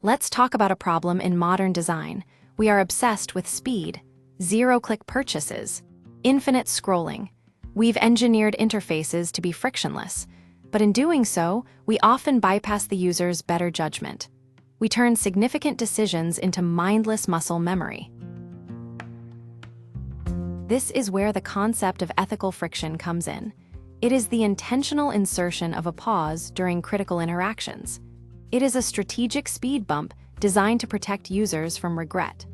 Let's talk about a problem in modern design. We are obsessed with speed, zero-click purchases, infinite scrolling. We've engineered interfaces to be frictionless, but in doing so, we often bypass the user's better judgment. We turn significant decisions into mindless muscle memory. This is where the concept of ethical friction comes in. It is the intentional insertion of a pause during critical interactions. It is a strategic speed bump designed to protect users from regret.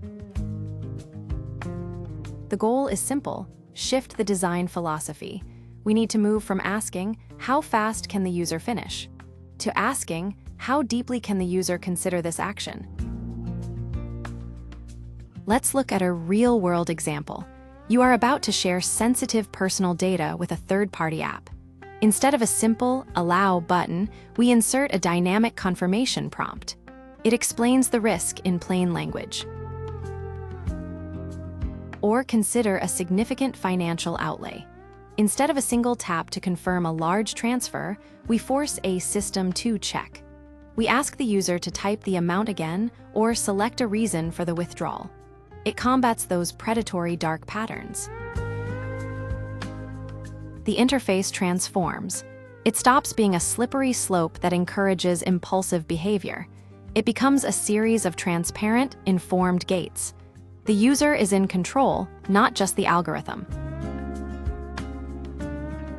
The goal is simple: shift the design philosophy. We need to move from asking, "How fast can the user finish?" to asking, "How deeply can the user consider this action?" Let's look at a real-world example. You are about to share sensitive personal data with a third-party app. Instead of a simple "Allow" button, we insert a dynamic confirmation prompt. It explains the risk in plain language. Or consider a significant financial outlay. Instead of a single tap to confirm a large transfer, we force a System 2 check. We ask the user to type the amount again or select a reason for the withdrawal. It combats those predatory dark patterns. The interface transforms. It stops being a slippery slope that encourages impulsive behavior. It becomes a series of transparent, informed gates. The user is in control, not just the algorithm.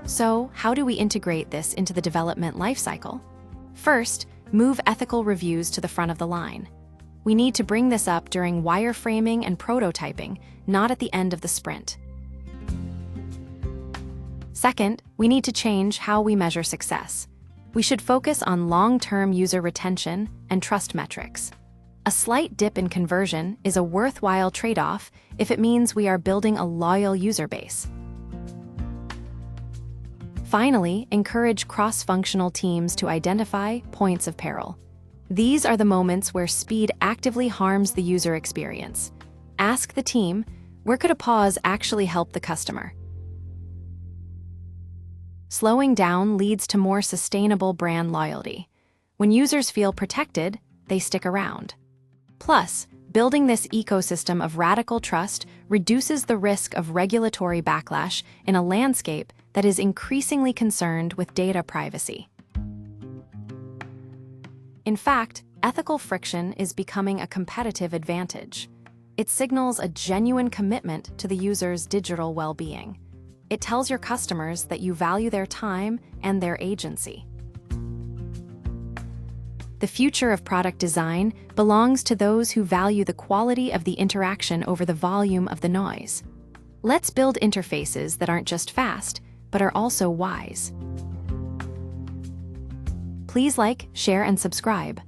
So, how do we integrate this into the development lifecycle? First, move ethical reviews to the front of the line. We need to bring this up during wireframing and prototyping, not at the end of the sprint. Second, we need to change how we measure success. We should focus on long-term user retention and trust metrics. A slight dip in conversion is a worthwhile trade-off if it means we are building a loyal user base. Finally, encourage cross-functional teams to identify points of peril. These are the moments where speed actively harms the user experience. Ask the team, where could a pause actually help the customer? Slowing down leads to more sustainable brand loyalty. When users feel protected, they stick around. Plus, building this ecosystem of radical trust reduces the risk of regulatory backlash in a landscape that is increasingly concerned with data privacy. In fact, ethical friction is becoming a competitive advantage. It signals a genuine commitment to the user's digital well-being. It tells your customers that you value their time and their agency. The future of product design belongs to those who value the quality of the interaction over the volume of the noise. Let's build interfaces that aren't just fast, but are also wise. Please like, share, and subscribe.